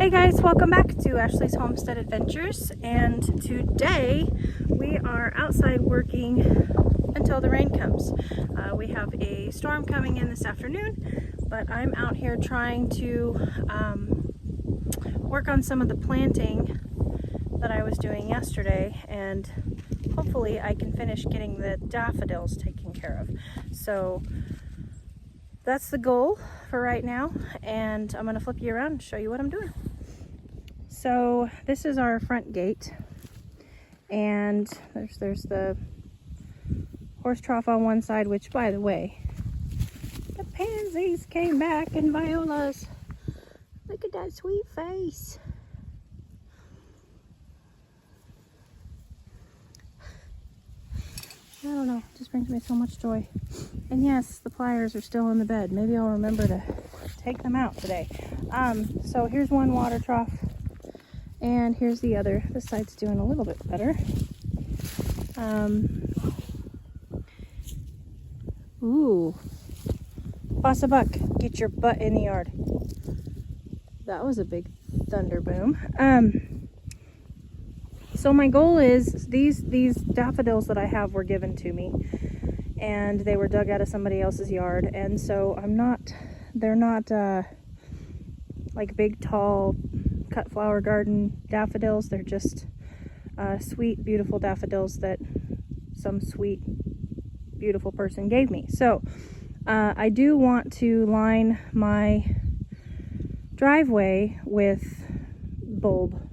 Hey guys, welcome back to Ashley's Homestead Adventures, and today we are outside working until the rain comes. We have a storm coming in this afternoon, but I'm out here trying to work on some of the planting that I was doing yesterday, and hopefully I can finish getting the daffodils taken care of. So that's the goal for right now, and I'm going to flip you around and show you what I'm doing. So this is our front gate, and there's the horse trough on one side, which, by the way, the pansies came back and violas. Look at that sweet face. I don't know, it just brings me so much joy. And yes, the pliers are still in the bed. Maybe I'll remember to take them out today. So here's one water trough, and here's the other. This side's doing a little bit better. Ooh, Bossa Buck, get your butt in the yard. That was a big thunder boom. So my goal is these daffodils that I have were given to me, and they were dug out of somebody else's yard, and so they're not like big, tall, cut flower garden daffodils. They're just sweet, beautiful daffodils that some sweet, beautiful person gave me. So I do want to line my driveway with bulb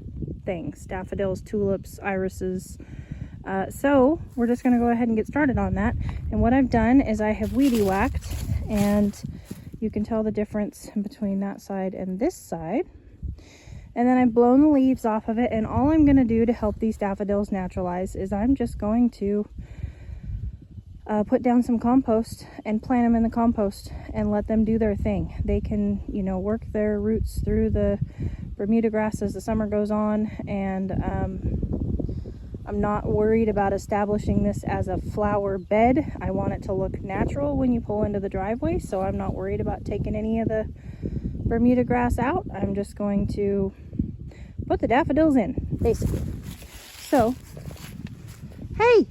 things, daffodils, tulips, irises. So we're just going to go ahead and get started on that. And what I've done is I have weedy whacked, and you can tell the difference between that side and this side. And then I've blown the leaves off of it, and all I'm going to do to help these daffodils naturalize is I'm just going to put down some compost and plant them in the compost and let them do their thing. They can, work their roots through the Bermuda grass as the summer goes on, and I'm not worried about establishing this as a flower bed. I want it to look natural when you pull into the driveway, so I'm not worried about taking any of the Bermuda grass out. I'm just going to put the daffodils in, basically. So, hey,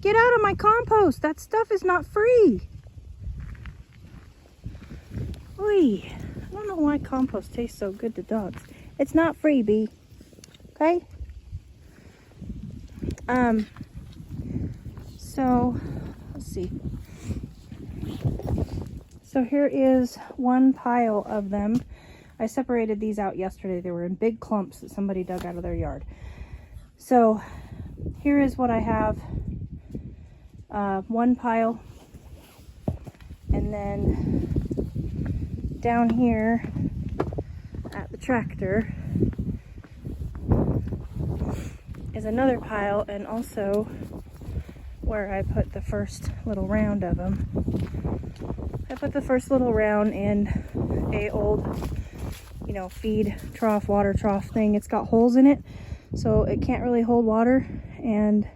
get out of my compost. That stuff is not free. Oy, I don't know why compost tastes so good to dogs. It's not free, Bee. Okay? So, let's see. So here is one pile of them. I separated these out yesterday. They were in big clumps that somebody dug out of their yard. So here is what I have. One pile. And then down here at the tractor is another pile, and also where I put the first little round of them. I put the first little round in a old, feed trough, water trough thing. It's got holes in it, so it can't really hold water, and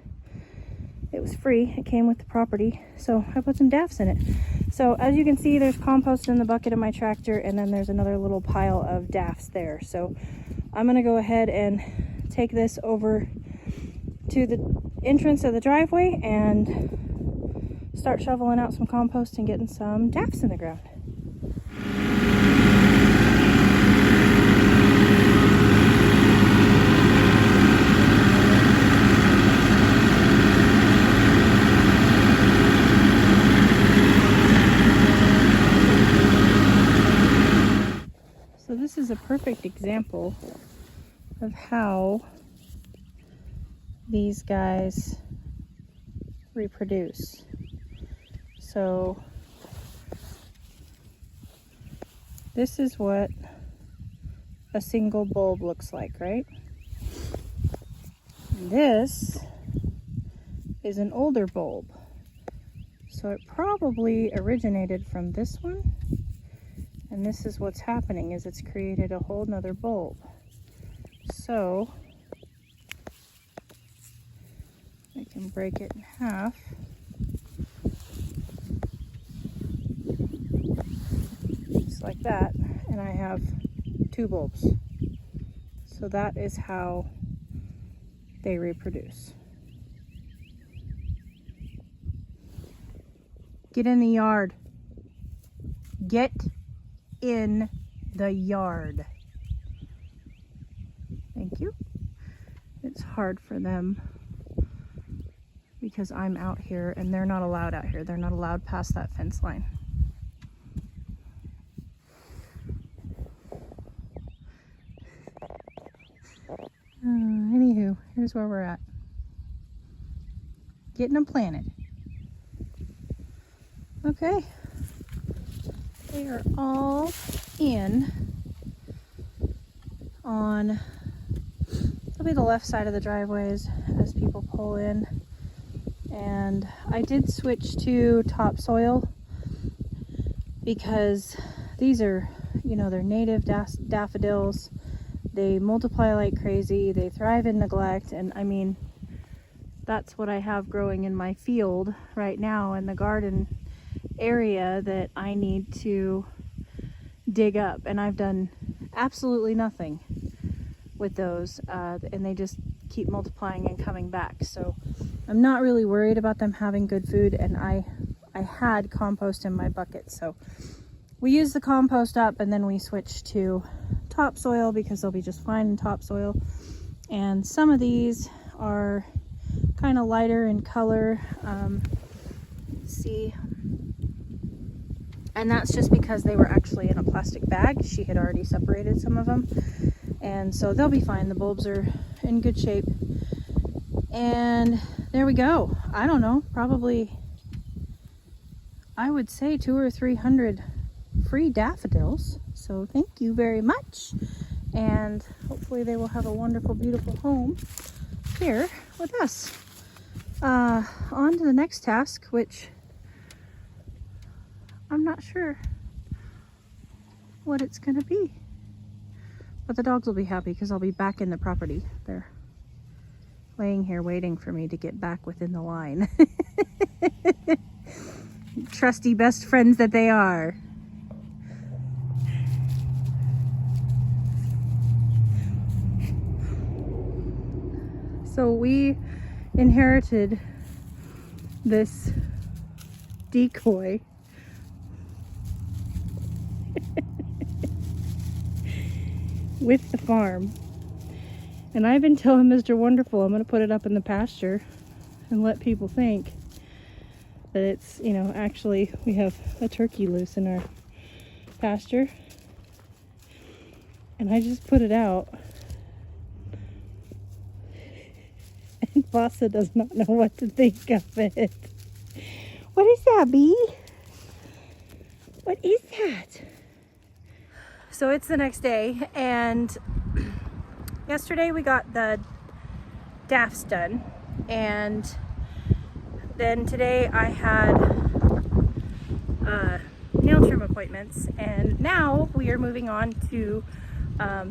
it was free. It came with the property, so I put some daffs in it. So as you can see, there's compost in the bucket of my tractor, and then there's another little pile of daffs there. So I'm gonna go ahead and take this over to the entrance of the driveway and start shoveling out some compost and getting some daffs in the ground. So this is a perfect example of how these guys reproduce. So this is what a single bulb looks like, right? And this is an older bulb. So it probably originated from this one. And this is what's happening, is it's created a whole nother bulb. So I can break it in half. Just like that. And I have two bulbs. So that is how they reproduce. Get in the yard. Get in the yard. Thank you. It's hard for them because I'm out here and they're not allowed out here. They're not allowed past that fence line. Anywho, here's where we're at. Getting them planted. Okay. They are all in on, it'll be the left side of the driveways as people pull in. And I did switch to topsoil because these are, you know, they're native daffodils. They multiply like crazy. They thrive in neglect. And I mean, that's what I have growing in my field right now in the garden area that I need to dig up. And I've done absolutely nothing with those. And they just keep multiplying and coming back. So I'm not really worried about them having good food. And I had compost in my bucket. So we use the compost up and then we switch to topsoil because they'll be just fine in topsoil. And some of these are kind of lighter in color. See, and that's just because they were actually in a plastic bag. She had already separated some of them, and so they'll be fine. The bulbs are in good shape. And there we go. I don't know, probably I would say 200 or 300 free daffodils. So thank you very much, and hopefully they will have a wonderful, beautiful home here with us. On to the next task, which I'm not sure what it's gonna be, but the dogs will be happy because I'll be back in the property. They're laying here waiting for me to get back within the line. Trusty best friends that they are. So we inherited this decoy with the farm, and I've been telling Mr. Wonderful I'm going to put it up in the pasture and let people think that it's, you know, actually we have a turkey loose in our pasture, and I just put it out. And Vasa does not know what to think of it. What is that, Bee? What is that? So it's the next day, and yesterday we got the daffs done, and then today I had nail trim appointments, and now we are moving on to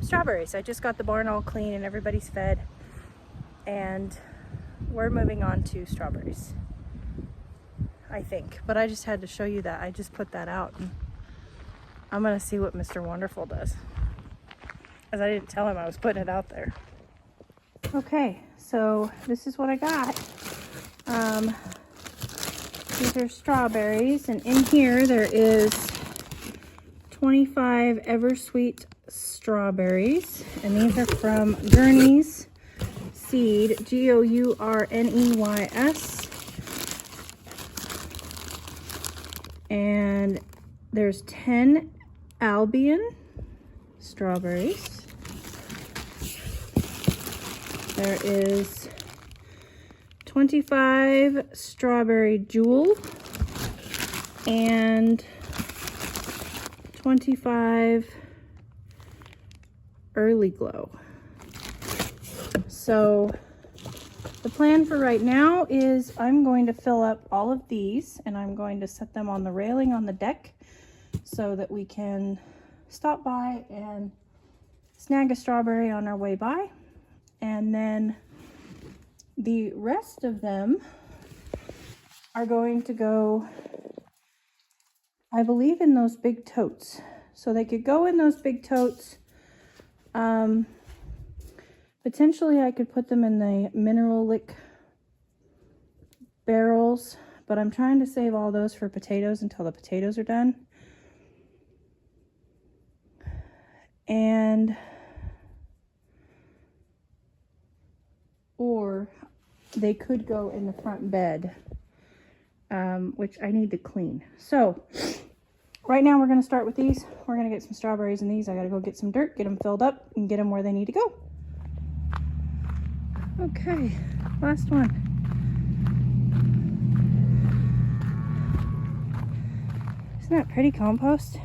strawberries. I just got the barn all clean and everybody's fed, and we're moving on to strawberries, I think. But I just had to show you that. I just put that out, and I'm gonna see what Mr. Wonderful does, because I didn't tell him I was putting it out there. Okay, so this is what I got. These are strawberries, and in here there is 25 Eversweet strawberries, and these are from Gouneys Seed, Gouneys. And there's 10 Albion strawberries. There is 25 Strawberry Jewel and 25 Early Glow. So the plan for right now is I'm going to fill up all of these, and I'm going to set them on the railing on the deck so that we can stop by and snag a strawberry on our way by. And then the rest of them are going to go, I believe, in those big totes. So they could go in those big totes. Potentially I could put them in the mineral lick barrels, but I'm trying to save all those for potatoes until the potatoes are done. And or they could go in the front bed, which I need to clean. So right now we're going to start with these. We're going to get some strawberries in these. I got to go get some dirt, get them filled up, and get them where they need to go. Okay, last one. Isn't that pretty compost?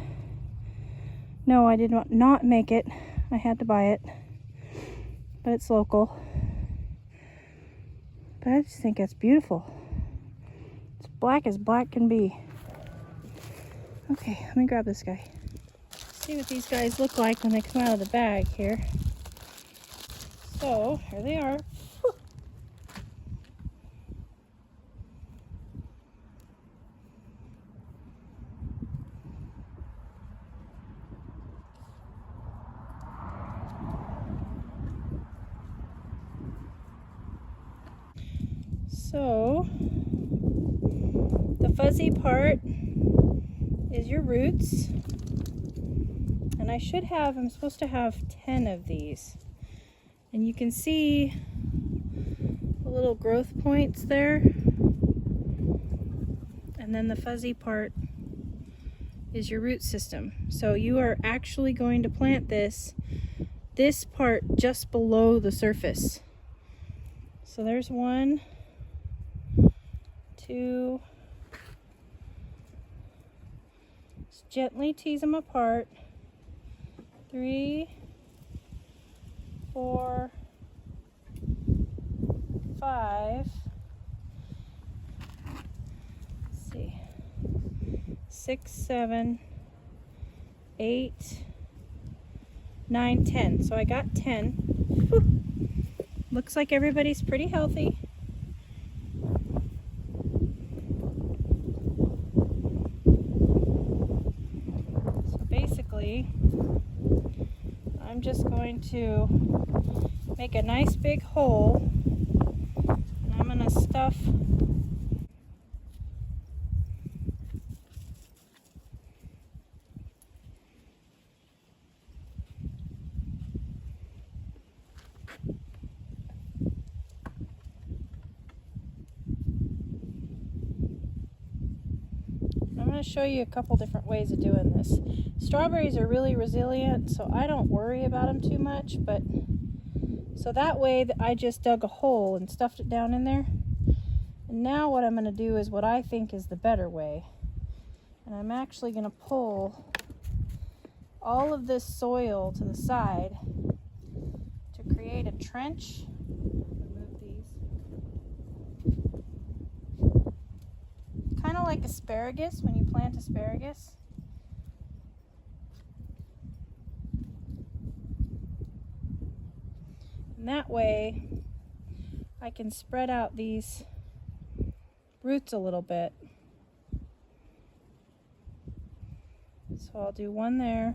No, I did not make it. I had to buy it, but it's local. But I just think it's beautiful. It's black as black can be. Okay, let me grab this guy. See what these guys look like when they come out of the bag here. So, here they are. So, the fuzzy part is your roots. And I'm supposed to have 10 of these. And you can see the little growth points there. And then the fuzzy part is your root system. So you are actually going to plant this part just below the surface. So there's 1, 2. Just gently tease them apart. 3, 4, 5. Let's see. 6, 7, 8, 9, 10. So I got 10. Whew. Looks like everybody's pretty healthy. So basically, I'm just going to make a nice big hole, and I'm going to stuff I'm going to show you a couple different ways of doing this. Strawberries are really resilient, so I don't worry about them too much, but so that way I just dug a hole and stuffed it down in there. And now what I'm going to do is what I think is the better way. And I'm actually going to pull all of this soil to the side to create a trench. Remove these. Kind of like asparagus when you plant asparagus. And that way I can spread out these roots a little bit. So I'll do one there.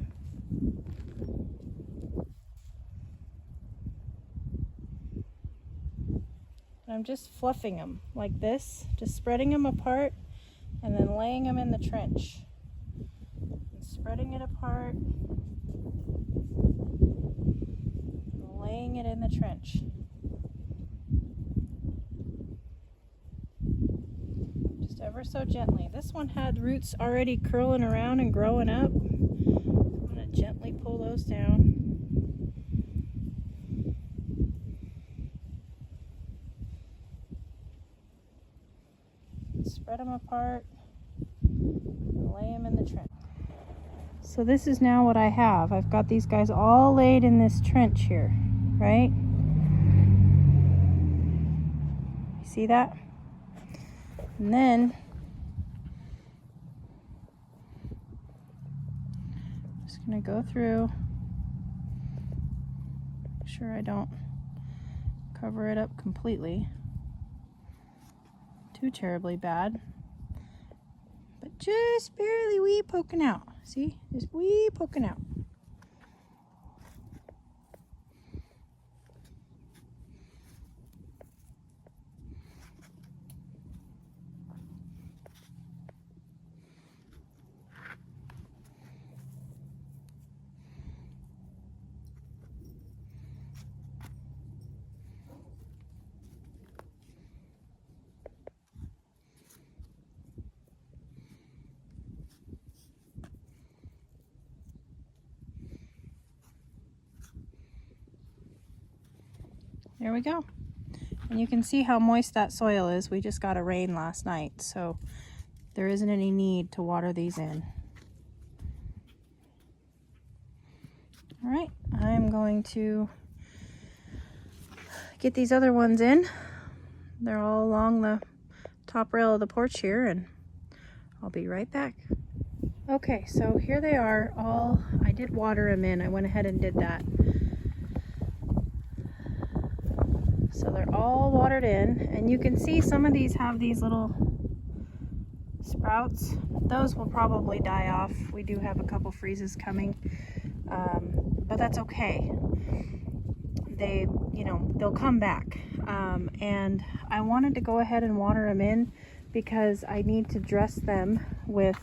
And I'm just fluffing them like this, just spreading them apart and then laying them in the trench. And spreading it apart and laying it in the trench. Just ever so gently. This one had roots already curling around and growing up. I'm going to gently pull those down. Spread them apart and lay them in the trench. So this is now what I have. I've got these guys all laid in this trench here, right? You see that? And then I'm just going to go through, make sure I don't cover it up completely. Too terribly bad, but just barely wee poking out. See, just wee poking out. There we go. And you can see how moist that soil is. We just got a rain last night, so there isn't any need to water these in. All right, I'm going to get these other ones in. They're all along the top rail of the porch here, and I'll be right back. Okay, so here they are all. I did water them in. I went ahead and did that. So they're all watered in, and you can see some of these have these little sprouts. Those will probably die off. We do have a couple freezes coming, but that's okay. They, you know, they'll come back. And I wanted to go ahead and water them in because I need to dress them with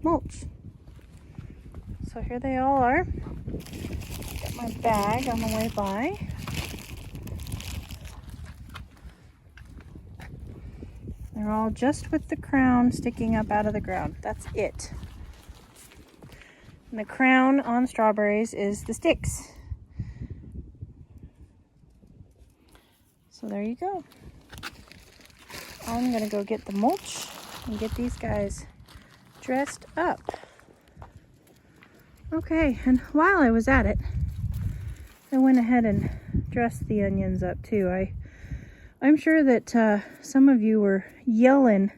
mulch. So here they all are. Got my bag on the way by. They're all just with the crown sticking up out of the ground. That's it. And the crown on strawberries is the sticks. So there you go. I'm gonna go get the mulch and get these guys dressed up. Okay, and while I was at it, I went ahead and dressed the onions up too. I'm sure that some of you were yelling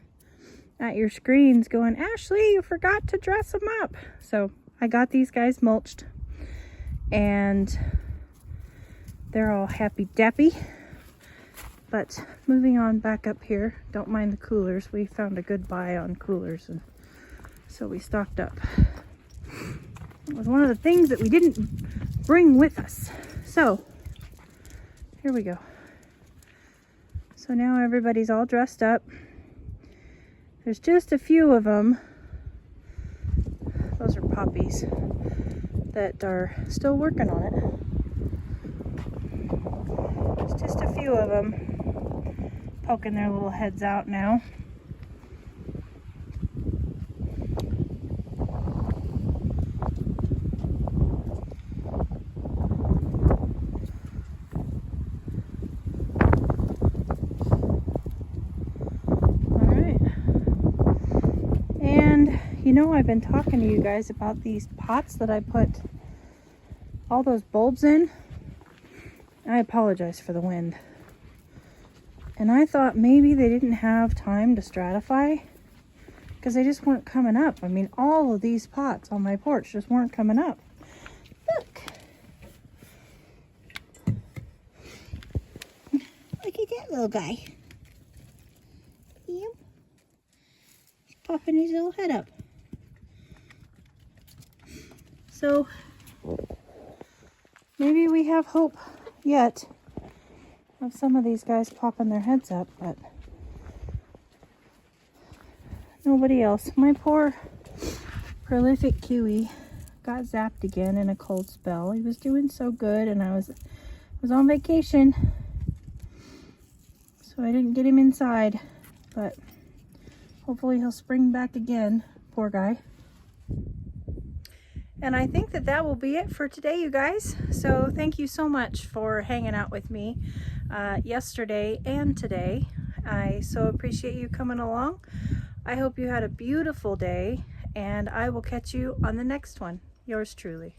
at your screens going, Ashley, you forgot to dress them up. So I got these guys mulched, and they're all happy-dappy. But moving on back up here, don't mind the coolers. We found a good buy on coolers, and so we stocked up. It was one of the things that we didn't bring with us. So here we go. So now everybody's all dressed up. There's just a few of them. Those are poppies that are still working on it. There's just a few of them poking their little heads out now. You know, I've been talking to you guys about these pots that I put all those bulbs in. I apologize for the wind. And I thought maybe they didn't have time to stratify because they just weren't coming up. I mean, all of these pots on my porch just weren't coming up. Look. Look at that little guy. Yep. He's popping his little head up. So maybe we have hope yet of some of these guys popping their heads up, but nobody else. My poor prolific kiwi got zapped again in a cold spell. He was doing so good, and I was on vacation, so I didn't get him inside, but hopefully he'll spring back again. Poor guy. And I think that will be it for today, you guys. So thank you so much for hanging out with me yesterday and today. I so appreciate you coming along. I hope you had a beautiful day, and I will catch you on the next one. Yours truly.